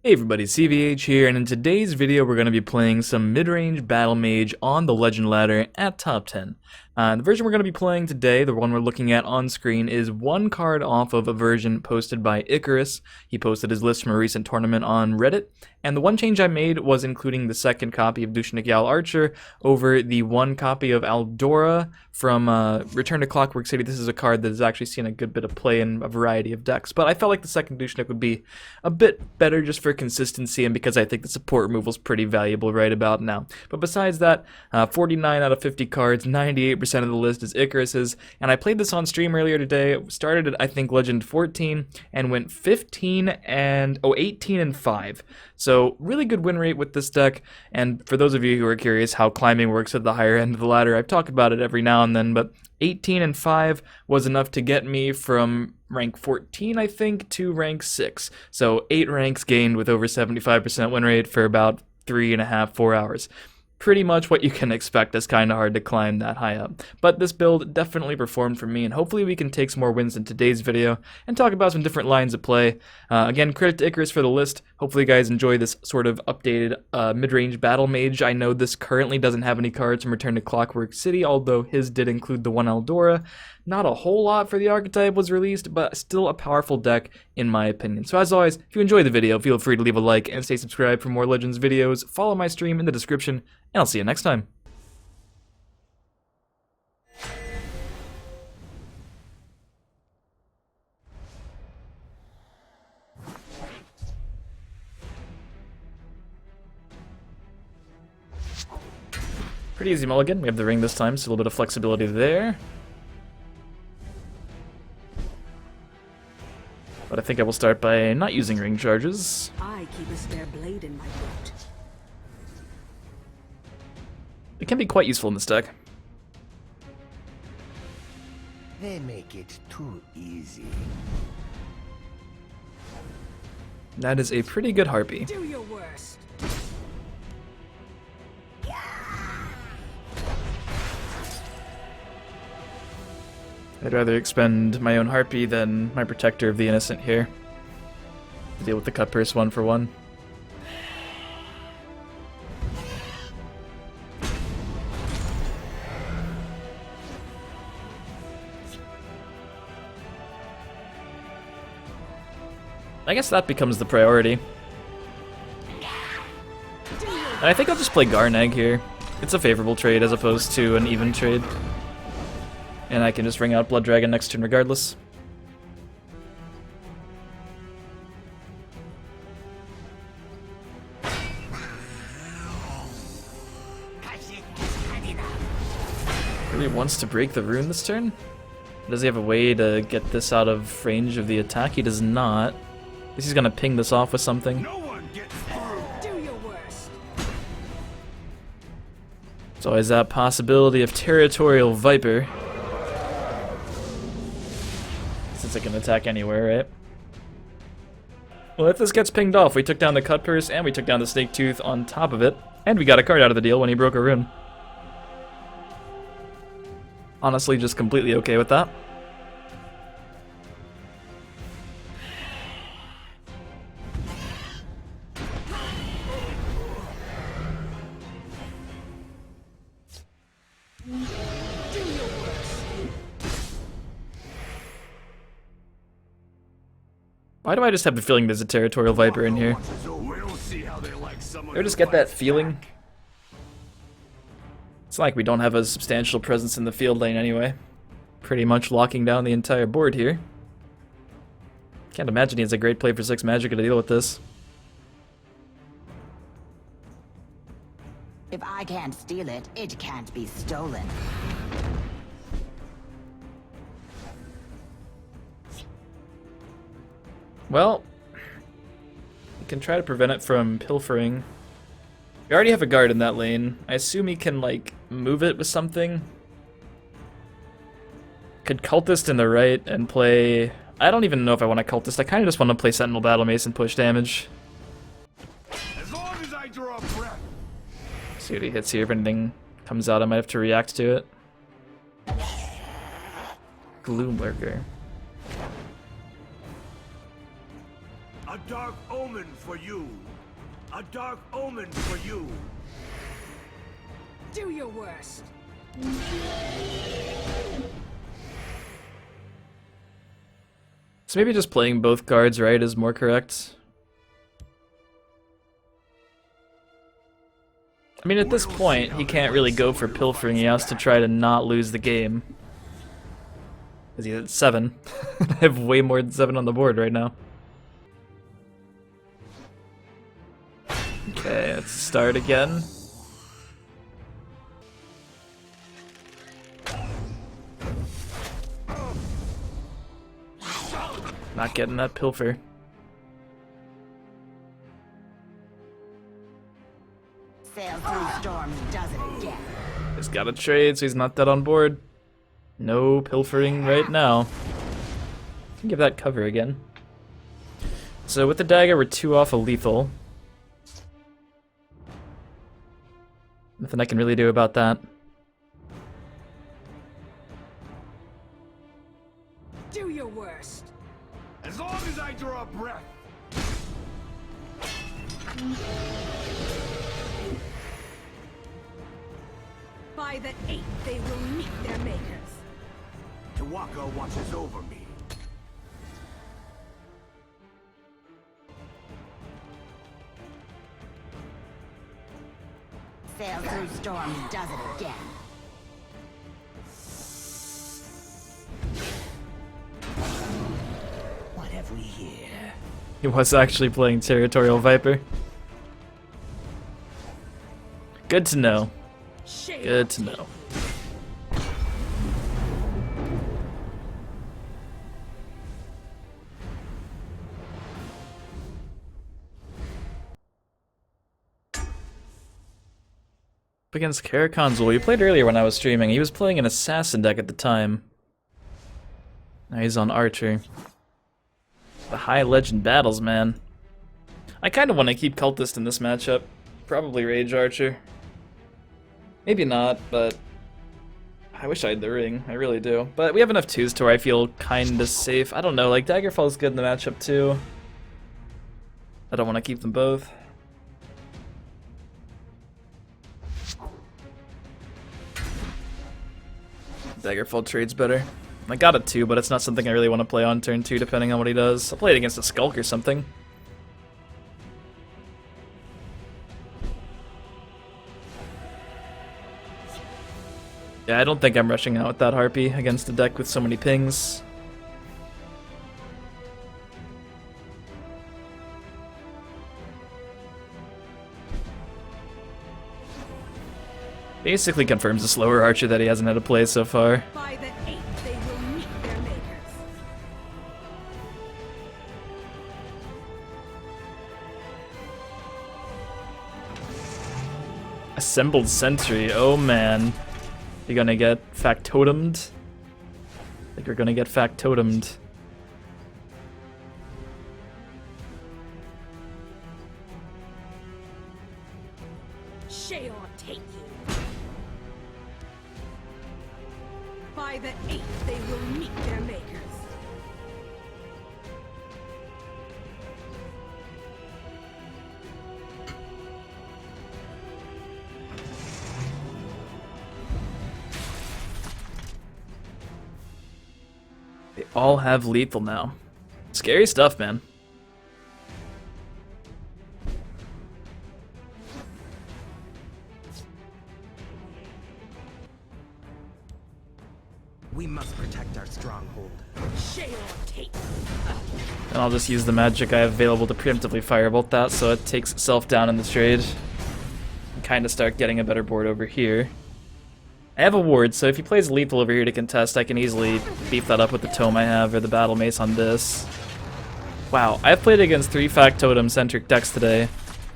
Hey everybody, CVH here, and in today's video we're going to be playing some Midrange Battlemage on the Legend Ladder at top 10. The version we're going to be playing today, the one we're looking at on screen, is one card off of a version posted by Icarus. He posted his list from a recent tournament on Reddit, and the one change I made was including the second copy of Dushnik Yal Archer over the one copy of Aldora from Return to Clockwork City. This is a card that has actually seen a good bit of play in a variety of decks, but I felt like the second Dushnik would be a bit better just for consistency and because I think the support removal is pretty valuable right about now. But besides that, 49 out of 50 cards, 98% of the list is Icarus's, and I played this on stream earlier today. Started at I think Legend 14 and went 18 and 5. So really good win rate with this deck, and for those of you who are curious how climbing works at the higher end of the ladder, I've talked about it every now and then, but 18 and 5 was enough to get me from rank 14, I think, to rank 6. So 8 ranks gained with over 75% win rate for about 3.5–4 hours. Pretty much what you can expect. It's kind of hard to climb that high up. But this build definitely performed for me, and hopefully we can take some more wins in today's video and talk about some different lines of play. Again, credit to Icarus for the list. Hopefully you guys enjoy this sort of updated mid-range battle mage. I know this currently doesn't have any cards from Return to Clockwork City, although his did include the one Aldora. Not a whole lot for the archetype was released, but still a powerful deck in my opinion. So as always, if you enjoyed the video, feel free to leave a like and stay subscribed for more Legends videos. Follow my stream in the description, and I'll see you next time. Pretty easy mulligan. We have the ring this time, so a little bit of flexibility there. But I think I will start by not using ring charges. I keep a spare blade in my boot. It can be quite useful in this deck. They make it too easy. That is a pretty good harpy. Do your worst. I'd rather expend my own harpy than my protector of the innocent here to deal with the cut purse 1-for-1. I guess that becomes the priority. And I think I'll just play Garnag here. It's a favorable trade as opposed to an even trade. And I can just ring out Blood Dragon next turn regardless. Really wants to break the rune this turn? Does he have a way to get this out of range of the attack? He does not. I guess he's gonna ping this off with something. No one gets through. Do your worst. There's always that possibility of Territorial Viper. Since it can attack anywhere, right? Well, if this gets pinged off, we took down the Cut Purse and we took down the Snake Tooth on top of it. And we got a card out of the deal when he broke a rune. Honestly, just completely okay with that. Why do I just have the feeling there's a Territorial Viper in here? I just get that feeling. It's like we don't have a substantial presence in the field lane anyway. Pretty much locking down the entire board here. Can't imagine he has a great play for 6 magic to deal with this. If I can't steal it, it can't be stolen. Well, you can try to prevent it from pilfering. We already have a guard in that lane. I assume he can, like, move it with something. Could Cultist in the right and play... I don't even know if I want to Cultist. I kind of just want to play Sentinel Battlemace and push damage. As long as I draw breath. See what he hits here. If anything comes out, I might have to react to it. Gloomlurker. A dark omen for you. A dark omen for you. Do your worst. So maybe just playing both cards right is more correct. I mean, at this point, he can't really go for pilfering. He has to try to not lose the game. Because he's at 7. I have way more than 7 on the board right now. Okay, let's start again. Not getting that pilfer. Sail through storms, does it again. He's got a trade, so he's not dead on board. No pilfering right now. Can give that cover again. So with the dagger, we're 2 off a lethal. Nothing I can really do about that. Do your worst. As long as I draw breath. By the 8th, they will meet their makers. Tawaka watches over me. Sail through storms, does it again. What have we here? He was actually playing Territorial Viper. Good to know. Shame Good to know. Against Karakonzul, we played earlier when I was streaming. He was playing an assassin deck at the time. Now he's on Archer. The high legend battles, man. I kind of want to keep Cultist in this matchup. Probably Rage Archer. Maybe not, but I wish I had the ring. I really do. But we have enough 2s to where I feel kind of safe. I don't know, like Daggerfall's good in the matchup too. I don't want to keep them both. Daggerfall trade's better. I got a 2, but it's not something I really want to play on turn 2 depending on what he does. I'll play it against a Skulk or something. Yeah, I don't think I'm rushing out with that Harpy against a deck with so many pings. Basically confirms the slower Archer that he hasn't had to play so far. By the 8th, they will meet their makers. Assembled Sentry, oh man. You're gonna get Factotumed? I think you're gonna get Factotumed. Shall take you. By the 8th, they will meet their makers. They all have lethal now. Scary stuff, man. We must protect our stronghold. Shall take you. And I'll just use the magic I have available to preemptively firebolt that so it takes itself down in the trade. And kind of start getting a better board over here. I have a ward, so if he plays lethal over here to contest, I can easily beef that up with the tome I have or the battle mace on this. Wow, I've played against 3 Factotum-centric decks today,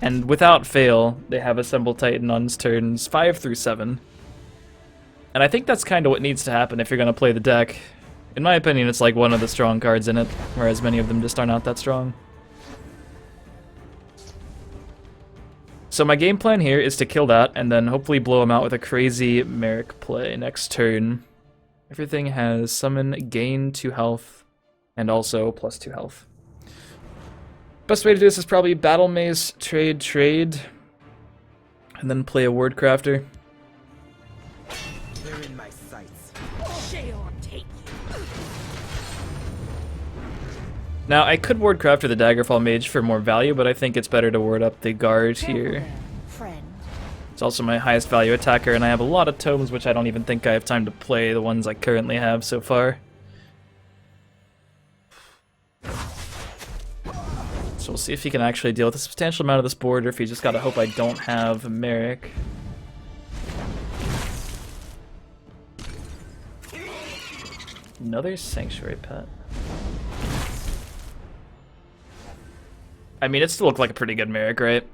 and without fail, they have Assemble Titan on turns 5 through 7. And I think that's kind of what needs to happen if you're going to play the deck. In my opinion, it's like one of the strong cards in it, whereas many of them just are not that strong. So my game plan here is to kill that, and then hopefully blow him out with a crazy Merrick play next turn. Everything has summon, gain 2 health, and also plus 2 health. Best way to do this is probably Battlemage, trade, and then play a Word Crafter. They're in my sights. Shall take you. Now, I could Ward Crafter the Daggerfall Mage for more value, but I think it's better to ward up the guard here. Friend. It's also my highest value attacker, and I have a lot of tomes, which I don't even think I have time to play, the ones I currently have so far. So we'll see if he can actually deal with a substantial amount of this board, or if he just gotta hope I don't have Merrick. Another Sanctuary Pet. I mean, it still looked like a pretty good Merrick, right?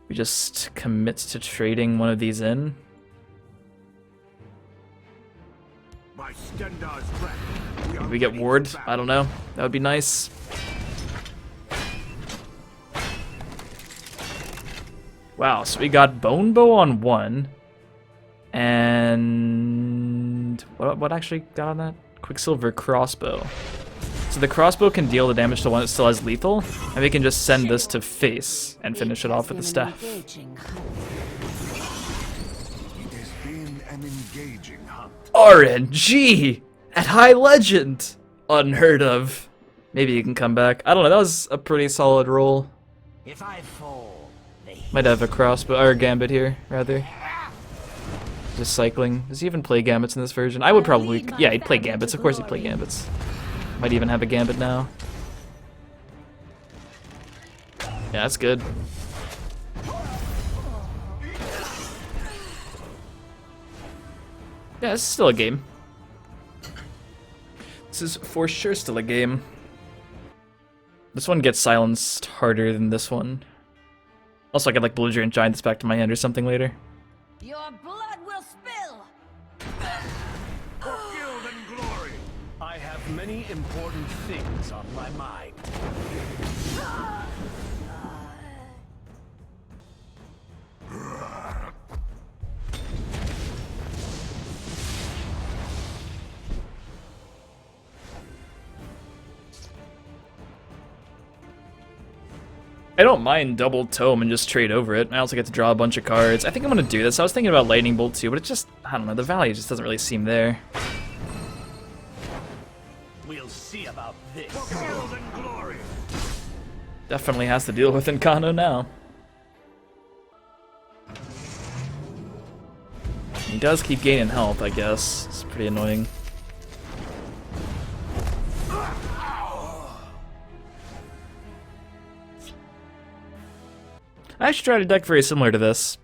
We just commit to trading one of these in. By Stendar's breath, We get Ward? I don't know. That would be nice. Wow, so we got Bone Bow on one. And what actually got on that? Quicksilver Crossbow. So the crossbow can deal the damage to one that still has lethal, and we can just send this to face and finish it off with the staff. It has been an engaging hunt. RNG at High Legend! Unheard of. Maybe you can come back. I don't know, that was a pretty solid roll. If I fall, they Might have a crossbow, or a gambit here, rather. Just cycling. Does he even play gambits in this version? I would probably, yeah, he'd play gambits. Of course he'd play gambits. Might even have a gambit now. Yeah, that's good. Yeah, this is still a game. This is for sure still a game. This one gets silenced harder than this one. Also, I could like belligerent giant this back to my hand or something later. Your blood will spill. For guild and glory. I have many important things on my mind. I don't mind double tome and just trade over it. I also get to draw a bunch of cards. I think I'm gonna do this. I was thinking about Lightning Bolt too, but it just, I don't know, the value just doesn't really seem there. We'll see about this. For guild and glory. Definitely has to deal with Incano now. He does keep gaining health, I guess. It's pretty annoying. I actually tried a deck very similar to this.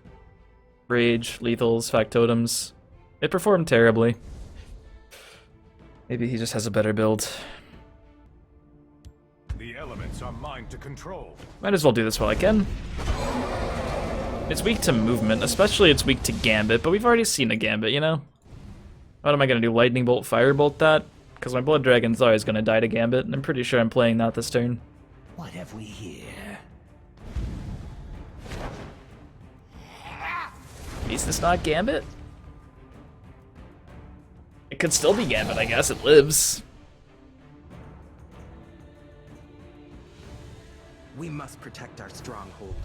Rage, Lethals, Factotums. It performed terribly. Maybe he just has a better build. The elements are mine to control. Might as well do this while I can. It's weak to movement, especially it's weak to Gambit, but we've already seen a Gambit, you know? What am I gonna do, Lightning Bolt, Firebolt that? Because my Blood Dragon's always gonna die to Gambit, and I'm pretty sure I'm playing that this turn. What have we here? Is this not Gambit? It could still be Gambit, I guess. It lives. We must protect our stronghold.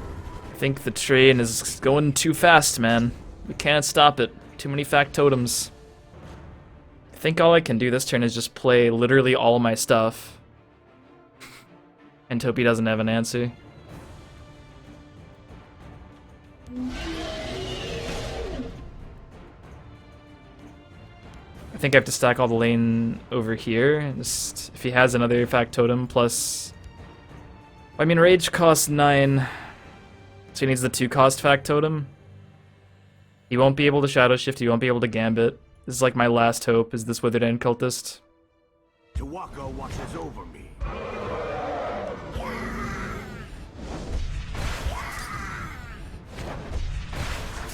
I think the train is going too fast, man. We can't stop it. Too many Factotums. I think all I can do this turn is just play literally all my stuff. And hope he doesn't have an answer. I think I have to stack all the lane over here. Just, if he has another Factotum plus... I mean, Rage costs 9. So he needs the 2-cost Factotum. He won't be able to Shadow Shift, he won't be able to Gambit. This is like my last hope, is this Withered End Cultist. Tuwaka watches over me.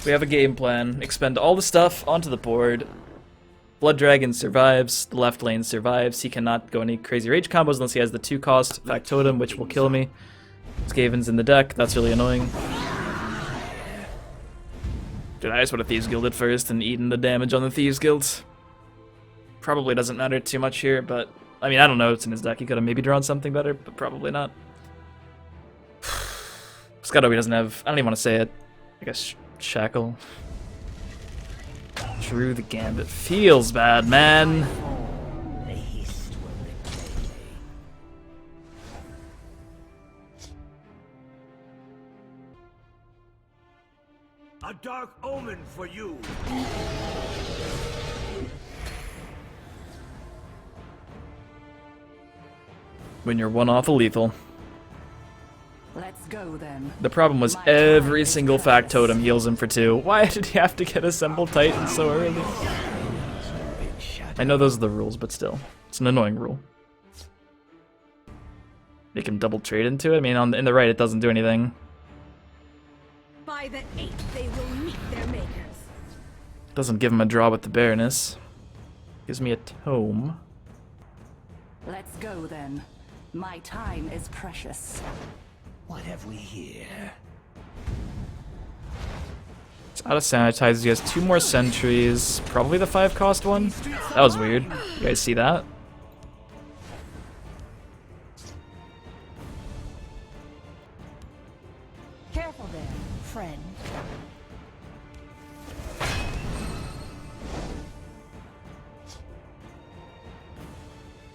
We have a game plan. Expend all the stuff onto the board. Blood Dragon survives. The left lane survives. He cannot go any crazy rage combos unless he has the 2-cost Factotum, which will kill me. Skaven's in the deck. That's really annoying. Dude, I just would have Thieves Guilded first and eaten the damage on the Thieves Guild. Probably doesn't matter too much here, but I mean, I don't know. It's in his deck. He could have maybe drawn something better, but probably not. Scuttle, he doesn't have. I don't even want to say it. I guess Shackle. Drew the Gambit. Feels bad, man. A dark omen for you. When you're one off a lethal. Let's go then. The problem was every single Factotum heals him for 2. Why did he have to get Assembled Titan so early? I know those are the rules, but still. It's an annoying rule. Make him double trade into it? I mean, in the right it doesn't do anything. By the 8th, they will meet their makers. Doesn't give him a draw with the Baroness. Gives me a tome. Let's go then. My time is precious. What have we here? It's out of sanitizers. He has 2 more sentries. Probably the 5-cost one. That was weird. You guys see that? Careful there, friend.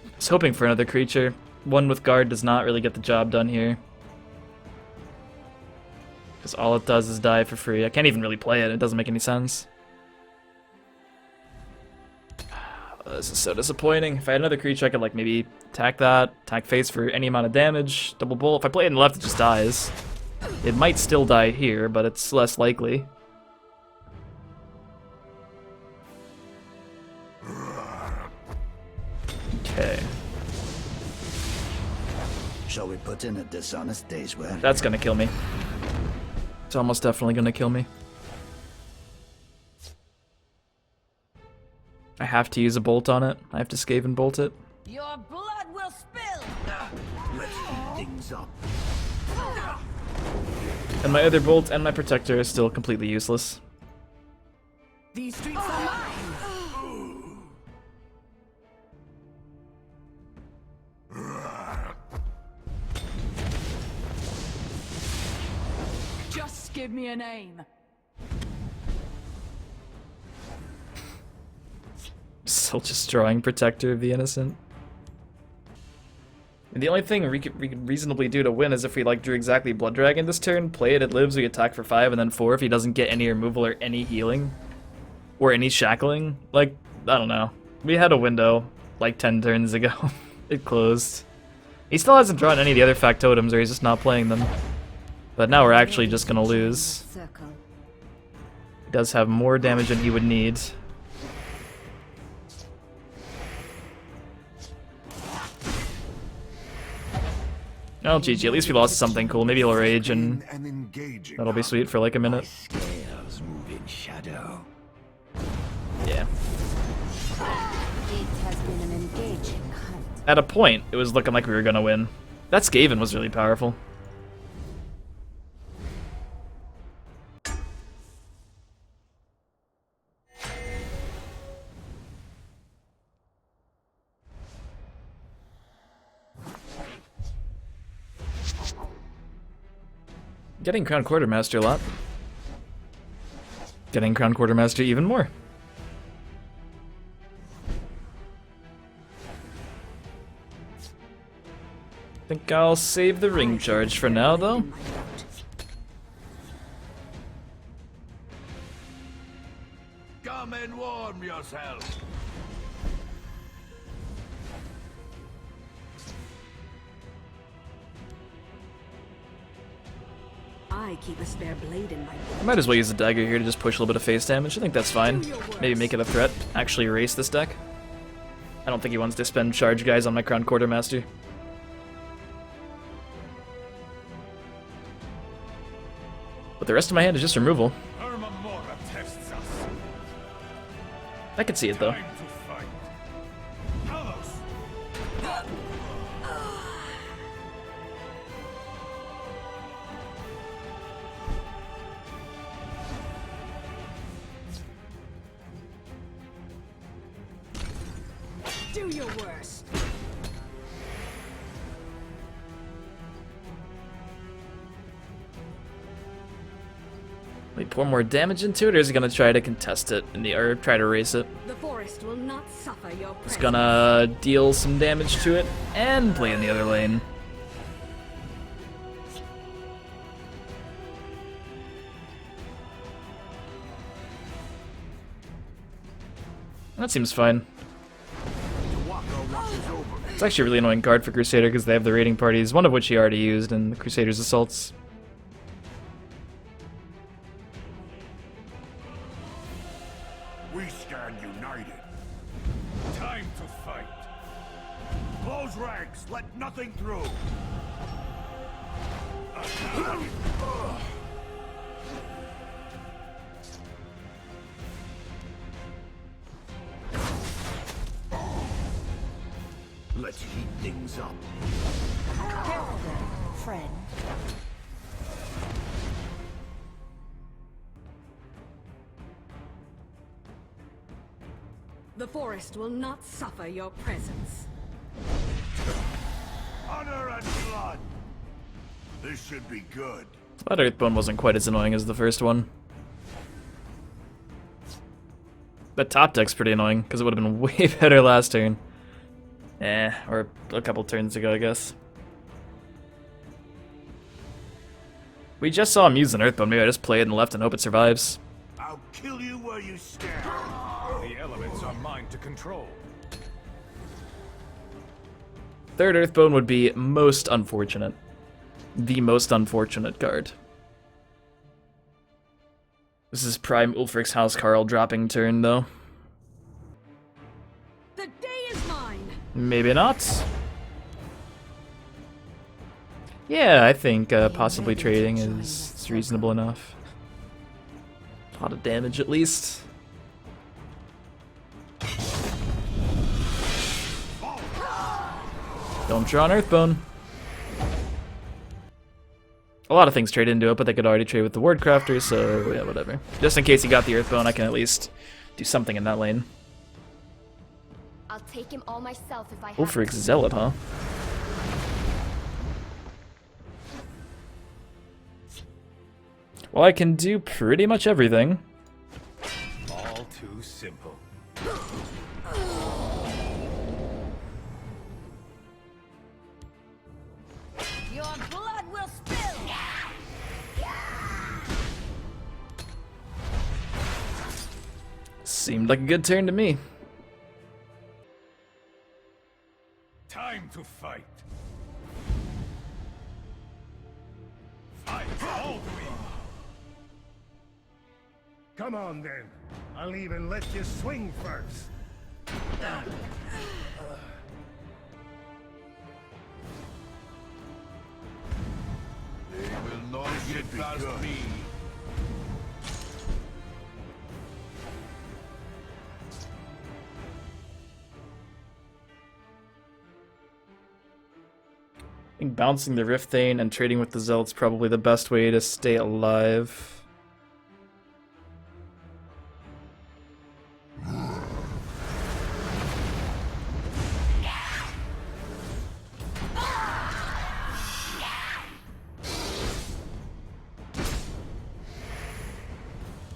I was hoping for another creature. One with guard does not really get the job done here. Because all it does is die for free. I can't even really play it. It doesn't make any sense. This is so disappointing. If I had another creature, I could like maybe attack that, attack face for any amount of damage, double bolt. If I play it in the left, it just dies. It might still die here, but it's less likely. Okay. Shall we put in a dishonest day's work? That's gonna kill me. It's almost definitely gonna kill me. I have to use a bolt on it. I have to Skaven bolt it. Your blood will spill! Let's speed things up. And my other bolt and my protector is still completely useless. These streets are mine. Just give me a name. Still just drawing Protector of the Innocent. And the only thing we could reasonably do to win is if we like drew exactly Blood Dragon this turn, play it, it lives, we attack for 5, and then 4 if he doesn't get any removal or any healing. Or any shackling. Like, I don't know. We had a window like 10 turns ago. It closed. He still hasn't drawn any of the other Factotums, or he's just not playing them. But now we're actually just gonna lose. He does have more damage than he would need. Oh, GG, at least we lost something cool. Maybe he'll rage and that'll be sweet for like a minute. Scales move in shadow. Yeah. It has been an engaging hunt. At a point, it was looking like we were gonna win. That Skaven was really powerful. Getting Crown Quartermaster a lot. Getting Crown Quartermaster even more. Think I'll save the ring charge for now, though. Come and warm yourself. I keep a spare blade in my I might as well use the dagger here to just push a little bit of face damage. I think that's fine. Maybe make it a threat. Actually erase this deck. I don't think he wants to spend charge guys on my Crown Quartermaster. But the rest of my hand is just removal. Hermamora tests us. I can see it though. Time to fight. Talos. Do your worst. We pour more damage into it, or is he gonna try to contest it or try to race it? The forest will not suffer your He's presence. gonna deal some damage to it and play in the other lane. That seems fine. It's actually a really annoying card for Crusader because they have the raiding parties, one of which he already used in the Crusader's assaults. We stand united. Time to fight. Close ranks. Let nothing through. Let's heat things up. Careful then, friend. The forest will not suffer your presence. Honor and blood. This should be good. That Earthbone wasn't quite as annoying as the first one. The top deck's pretty annoying, because it would have been way better last turn. Or a couple turns ago, I guess. We just saw him use an Earthbone, maybe I just play it in the left and hope it survives. I'll kill you where you stand. The elements are mine to control. Third Earthbone would be most unfortunate. The most unfortunate card. This is prime Ulfric's Housecarl dropping turn, though. The day is mine. Maybe not. Yeah, I think possibly trading is reasonable enough. A lot of damage, at least. Don't draw an Earthbone. A lot of things trade into it, but they could already trade with the Wardcrafter, so yeah, whatever. Just in case he got the Earthbone, I can at least do something in that lane. I'll take him all myself if I have Ulfric's Zealot, huh? Well, I can do pretty much everything. All too simple. Your blood will spill. Seemed like a good turn to me. Time to fight. Fight all we. Come on then. I'll even let you swing first. They will not get past me. I think bouncing the Rift Thane and trading with the Zealot's probably the best way to stay alive.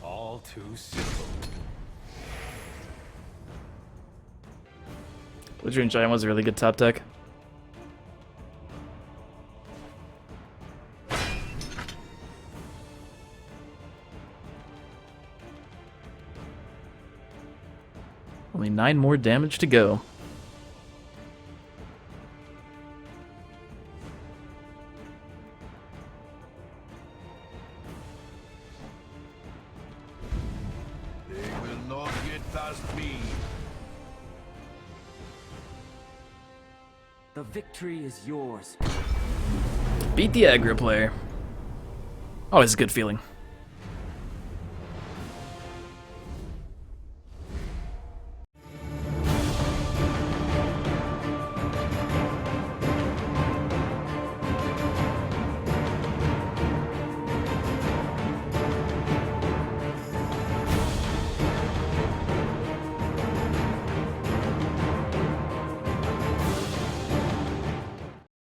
All too simple. Midrange Giant was a really good top deck. Only 9 more damage to go. They will not get past me. The victory is yours. Beat the aggro player. Always a good feeling.